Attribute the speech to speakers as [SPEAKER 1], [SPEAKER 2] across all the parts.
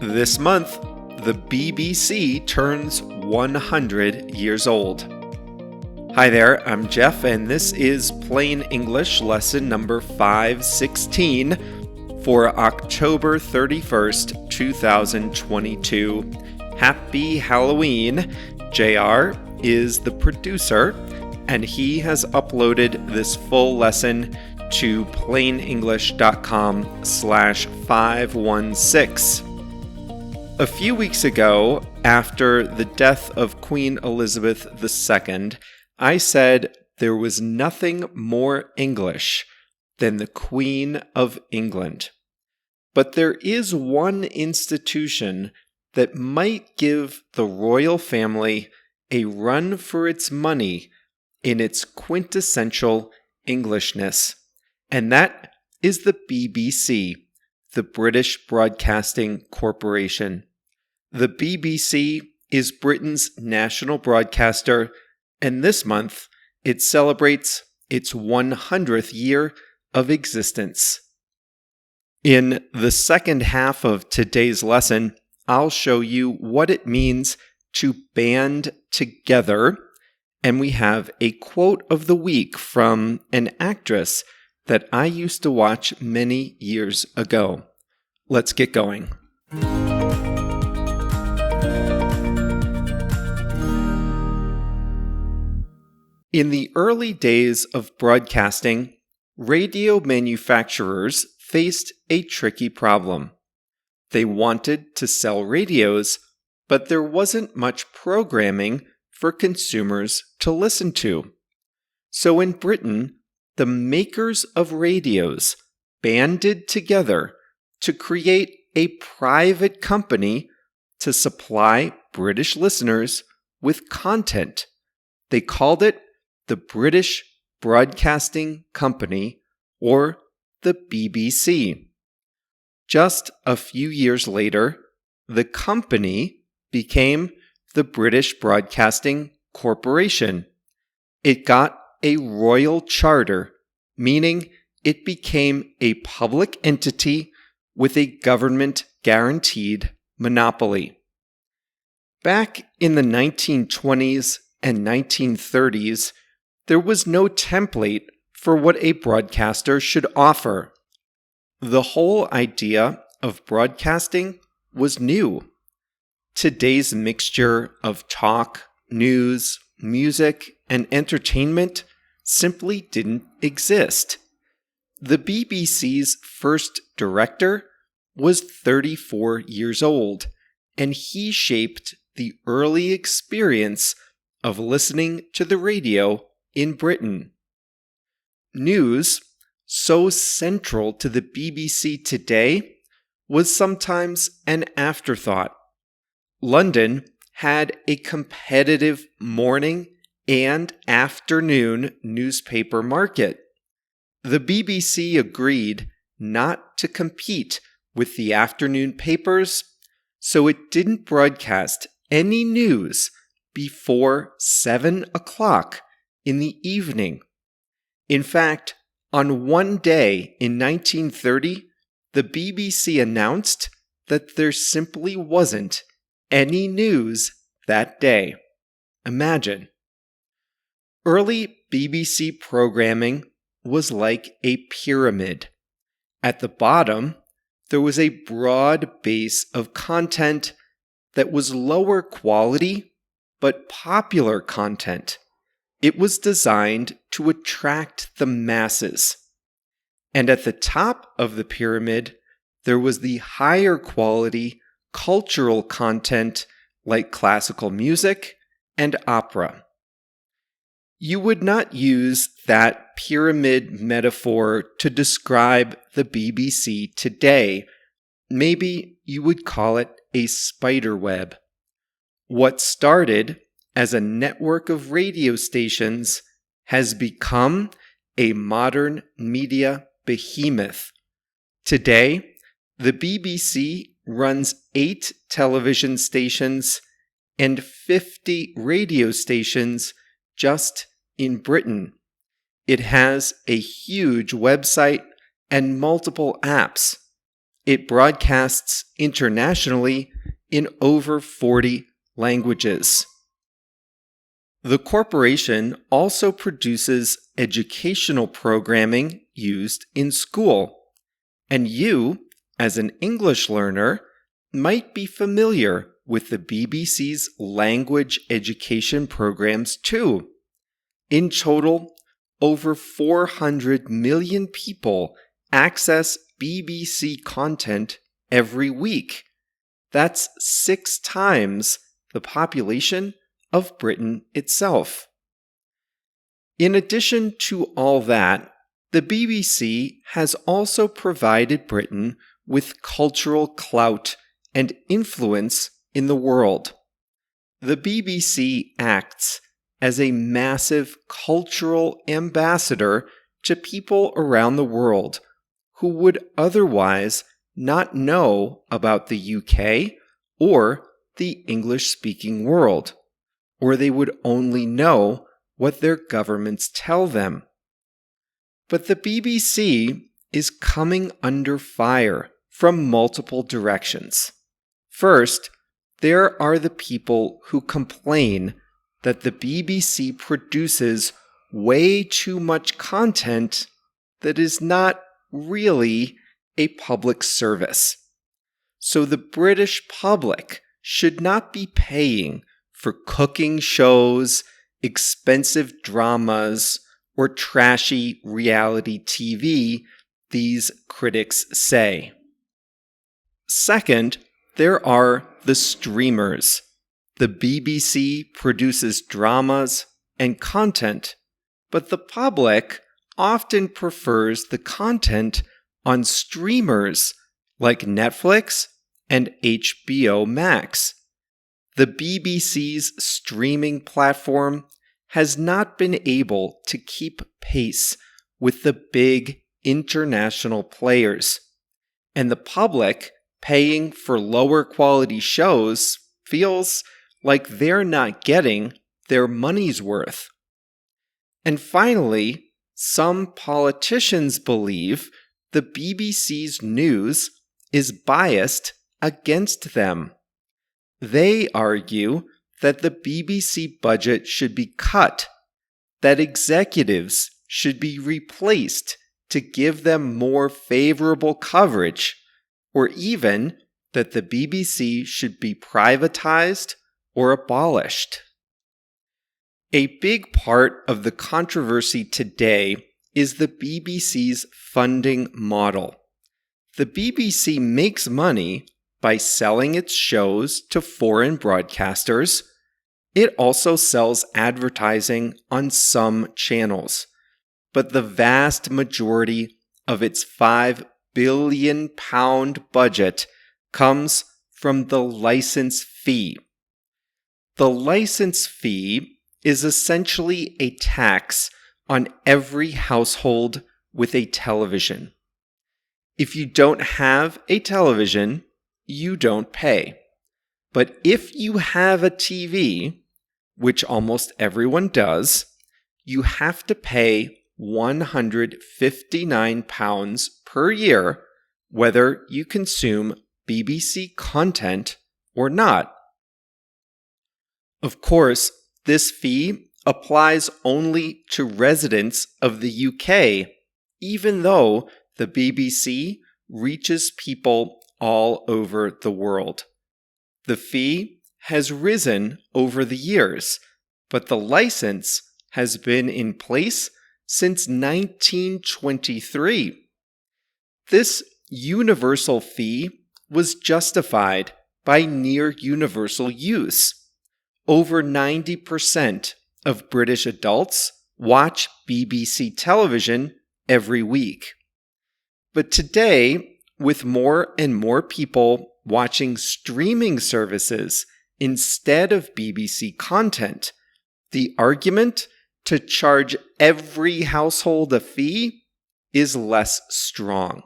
[SPEAKER 1] This month, the BBC turns 100 years old. Hi there, I'm Jeff, and this is Plain English lesson number 516 for October 31st, 2022. Happy Halloween! JR is the producer, and he has uploaded this full lesson to plainenglish.com/516. A few weeks ago, after the death of Queen Elizabeth II, I said there was nothing more English than the Queen of England. But there is one institution that might give the royal family a run for its money in its quintessential Englishness, and that is the BBC, the British Broadcasting Corporation. The BBC is Britain's national broadcaster, and this month it celebrates its 100th year of existence. In the second half of today's lesson, I'll show you what it means to band together, and we have a quote of the week from an actress that I used to watch many years ago. Let's get going. In the early days of broadcasting, radio manufacturers faced a tricky problem. They wanted to sell radios, but there wasn't much programming for consumers to listen to. So in Britain, the makers of radios banded together to create a private company to supply British listeners with content. They called it the British Broadcasting Company, or the BBC. Just a few years later, the company became the British Broadcasting Corporation. It got a royal charter, meaning it became a public entity with a government-guaranteed monopoly. Back in the 1920s and 1930s, there was no template for what a broadcaster should offer. The whole idea of broadcasting was new. Today's mixture of talk, news, music, and entertainment simply didn't exist. The BBC's first director was 34 years old, and he shaped the early experience of listening to the radio in Britain. News, so central to the BBC today, was sometimes an afterthought. London had a competitive morning and afternoon newspaper market. The BBC agreed not to compete with the afternoon papers, so it didn't broadcast any news before 7 o'clock in the evening. In fact, on one day in 1930, the BBC announced that there simply wasn't any news that day. Imagine. Early BBC programming was like a pyramid. At the bottom, there was a broad base of content that was lower quality but popular content. It was designed to attract the masses. And at the top of the pyramid, there was the higher quality cultural content like classical music and opera. You would not use that pyramid metaphor to describe the BBC today. Maybe you would call it a spider web. What started as a network of radio stations has become a modern media behemoth. Today, the BBC runs 8 television stations and 50 radio stations just in Britain. It has a huge website and multiple apps. It broadcasts internationally in over 40 languages. The corporation also produces educational programming used in school, and you, as an English learner, might be familiar with the BBC's language education programs too. In total, over 400 million people access BBC content every week. That's 6 times the population of Britain itself. In addition to all that, the BBC has also provided Britain with cultural clout and influence in the world. The BBC acts as a massive cultural ambassador to people around the world who would otherwise not know about the UK or the English-speaking world, or they would only know what their governments tell them. But the BBC is coming under fire from multiple directions. First, there are the people who complain that the BBC produces way too much content that is not really a public service. So the British public should not be paying for cooking shows, expensive dramas, or trashy reality TV, these critics say. Second, there are the streamers. The BBC produces dramas and content, but the public often prefers the content on streamers like Netflix and HBO Max. The BBC's streaming platform has not been able to keep pace with the big international players, and the public paying for lower quality shows feels like they're not getting their money's worth. And finally, some politicians believe the BBC's news is biased against them. They argue that the BBC budget should be cut, that executives should be replaced to give them more favorable coverage, or even that the BBC should be privatized or abolished. A big part of the controversy today is the BBC's funding model. The BBC makes money by selling its shows to foreign broadcasters. It also sells advertising on some channels, but the vast majority of its £5 billion budget comes from the license fee. The license fee is essentially a tax on every household with a television. If you don't have a television, you don't pay. But if you have a TV, which almost everyone does, you have to pay £159 per year, whether you consume BBC content or not. Of course, this fee applies only to residents of the UK, even though the BBC reaches people all over the world. The fee has risen over the years, but the license has been in place since 1923. This universal fee was justified by near universal use. Over 90% of British adults watch BBC television every week. But today, with more and more people watching streaming services instead of BBC content, the argument to charge every household a fee is less strong.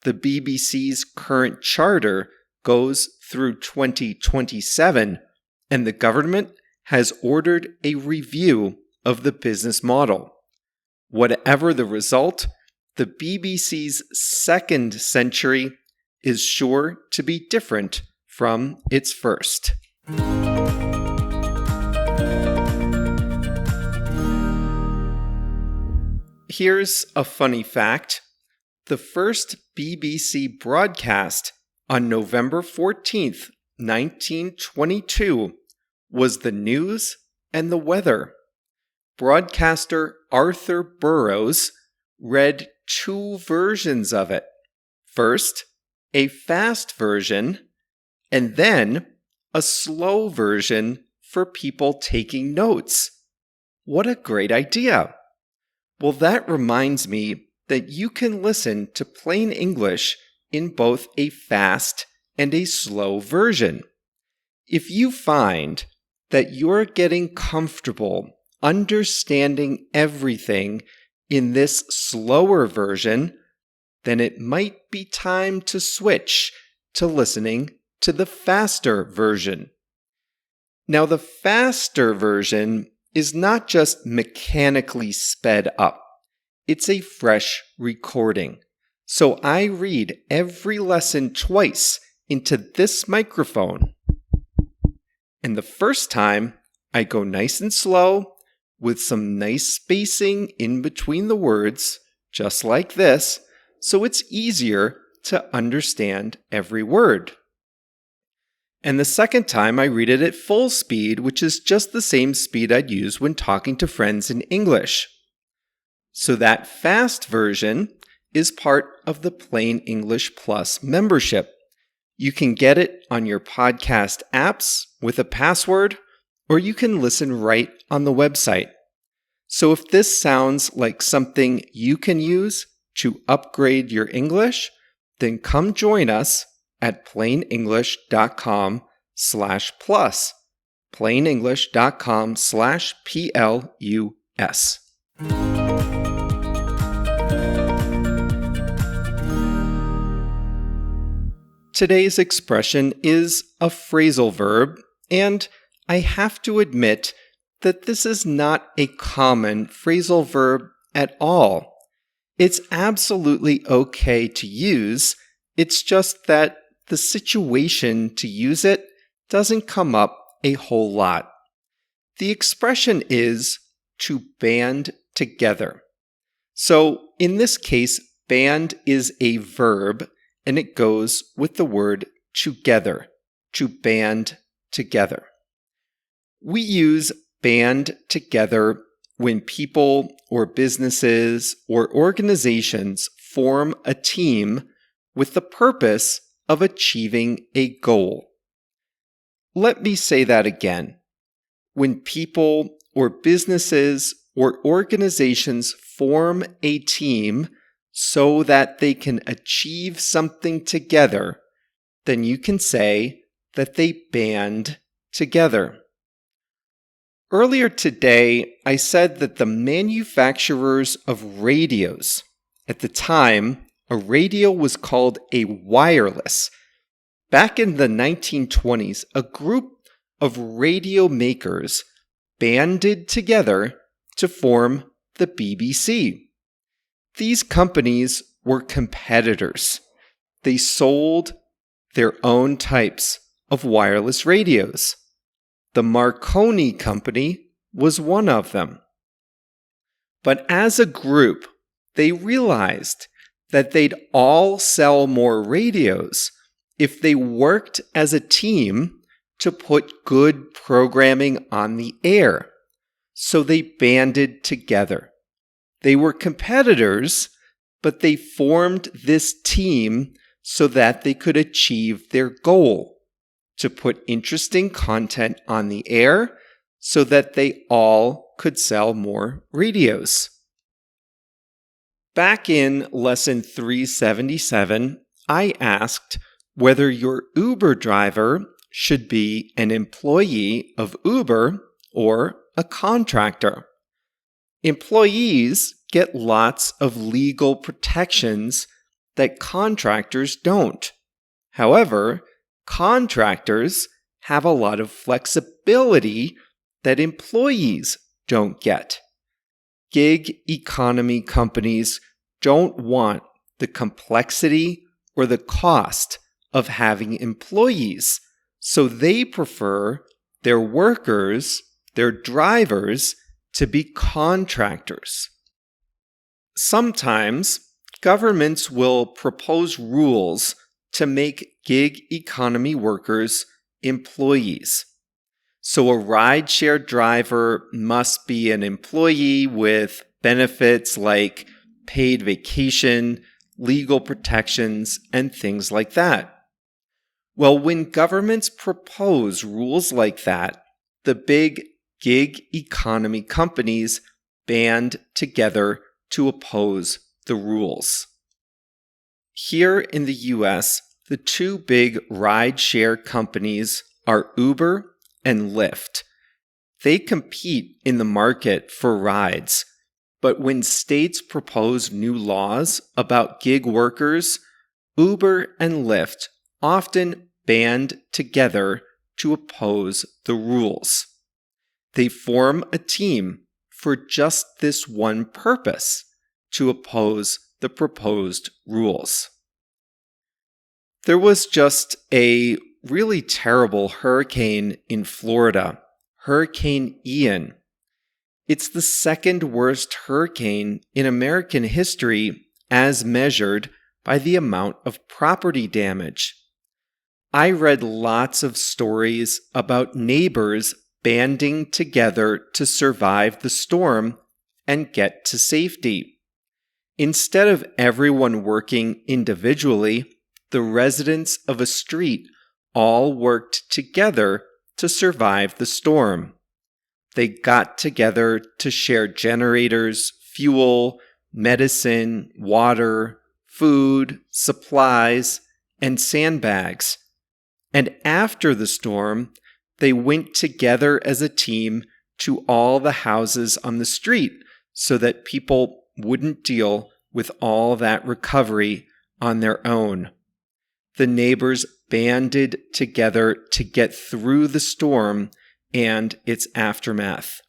[SPEAKER 1] The BBC's current charter goes through 2027, and the government has ordered a review of the business model. Whatever the result, the BBC's second century is sure to be different from its first. Here's a funny fact. The first BBC broadcast on November 14th, 1922 was the news and the weather. Broadcaster Arthur Burrows read two versions of it. First, a fast version, and then a slow version for people taking notes. What a great idea! Well, that reminds me that you can listen to plain English in both a fast and a slow version. If you find that you're getting comfortable understanding everything in this slower version, then it might be time to switch to listening to the faster version. Now, the faster version is not just mechanically sped up. It's a fresh recording. So I read every lesson twice into this microphone. And the first time, I go nice and slow with some nice spacing in between the words, just like this, so it's easier to understand every word. And the second time, I read it at full speed, which is just the same speed I'd use when talking to friends in English. So that fast version is part of the Plain English Plus membership. You can get it on your podcast apps with a password, or you can listen right on the website. So if this sounds like something you can use to upgrade your English, then come join us at plainenglish.com/plus. plainenglish.com/plus. Today's expression is a phrasal verb, and I have to admit that this is not a common phrasal verb at all. It's absolutely okay to use, it's just that the situation to use it doesn't come up a whole lot. The expression is to band together. So in this case, band is a verb, and it goes with the word together, to band together. We use band together when people or businesses or organizations form a team with the purpose of achieving a goal. Let me say that again. When people or businesses or organizations form a team so that they can achieve something together, then you can say that they band together. Earlier today, I said that the manufacturers of radios, at the time, a radio was called a wireless. Back in the 1920s, a group of radio makers banded together to form the BBC. These companies were competitors. They sold their own types of wireless radios. The Marconi Company was one of them. But as a group, they realized that they'd all sell more radios if they worked as a team to put good programming on the air. So they banded together. They were competitors, but they formed this team so that they could achieve their goal, to put interesting content on the air so that they all could sell more radios. Back in lesson 377, I asked whether your Uber driver should be an employee of Uber or a contractor. Employees get lots of legal protections that contractors don't. However, contractors have a lot of flexibility that employees don't get. Gig economy companies don't want the complexity or the cost of having employees, so they prefer their workers, their drivers, to be contractors. Sometimes governments will propose rules to make gig economy workers employees. So a rideshare driver must be an employee with benefits like paid vacation, legal protections, and things like that. Well, when governments propose rules like that, the big gig economy companies band together to oppose the rules. Here in the US, the two big rideshare companies are Uber and Lyft. They compete in the market for rides, but when states propose new laws about gig workers, Uber and Lyft often band together to oppose the rules. They form a team for just this one purpose, to oppose the proposed rules. There was just a really terrible hurricane in Florida, Hurricane Ian. It's the second worst hurricane in American history as measured by the amount of property damage. I read lots of stories about neighbors banding together to survive the storm and get to safety. Instead of everyone working individually, the residents of a street all worked together to survive the storm. They got together to share generators, fuel, medicine, water, food, supplies, and sandbags. And after the storm, they went together as a team to all the houses on the street so that people wouldn't deal with all that recovery on their own. The neighbors banded together to get through the storm and its aftermath.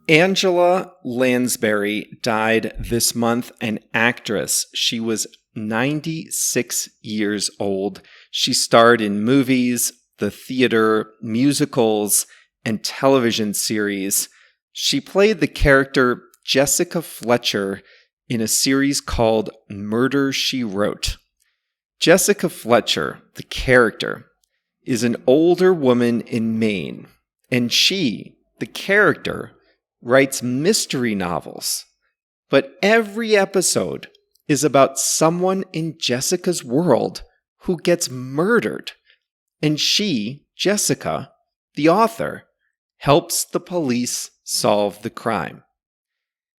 [SPEAKER 1] Angela Lansbury died this month, an actress. She was 96 years old. She starred in movies, the theater, musicals, and television series. She played the character Jessica Fletcher in a series called Murder, She Wrote. Jessica Fletcher, the character, is an older woman in Maine, and she, the character, writes mystery novels. But every episode is about someone in Jessica's world who gets murdered, and she, Jessica, the author, helps the police solve the crime.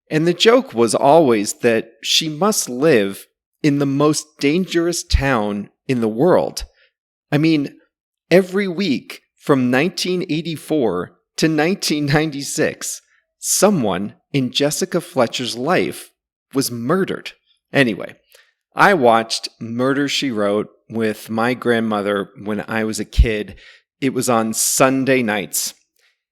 [SPEAKER 1] And the joke was always that she must live in the most dangerous town in the world. I mean, every week from 1984 to 1996, someone in Jessica Fletcher's life was murdered. Anyway, I watched Murder, She Wrote with my grandmother when I was a kid. It was on Sunday nights.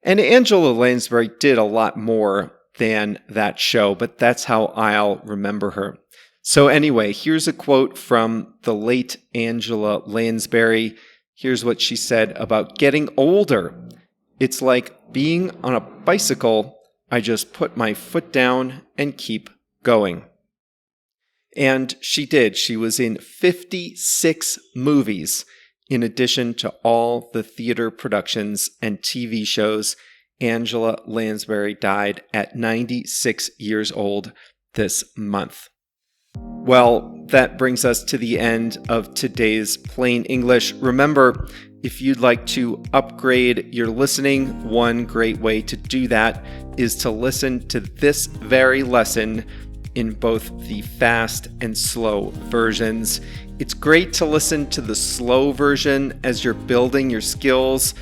[SPEAKER 1] And Angela Lansbury did a lot more than that show, but that's how I'll remember her. So anyway, here's a quote from the late Angela Lansbury. Here's what she said about getting older. It's like being on a bicycle. I just put my foot down and keep going. And she did. She was in 56 movies, in addition to all the theater productions and TV shows. Angela Lansbury died at 96 years old this month. Well, that brings us to the end of today's Plain English. Remember, if you'd like to upgrade your listening, one great way to do that is to listen to this very lesson in both the fast and slow versions. It's great to listen to the slow version as you're building your skills,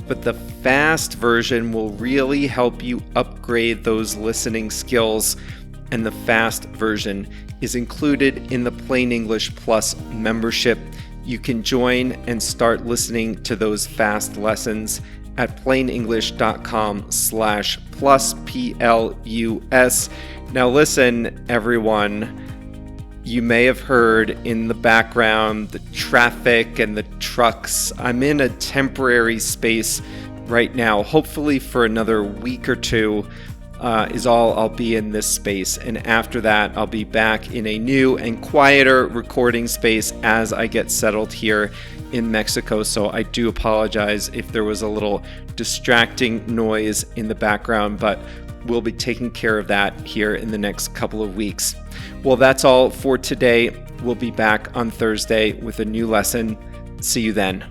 [SPEAKER 1] but the fast version will really help you upgrade those listening skills. And the fast version is included in the Plain English Plus membership. You can join and start listening to those fast lessons at plainenglish.com/+PLUS. Now listen, everyone, you may have heard in the background the traffic and the trucks. I'm in a temporary space right now, hopefully for another week or two. Is all I'll be in this space, and after that I'll be back in a new and quieter recording space as I get settled here in Mexico. So I do apologize if there was a little distracting noise in the background, but we'll be taking care of that here in the next couple of weeks. Well, that's all for today. We'll be back on Thursday with a new lesson. See you then.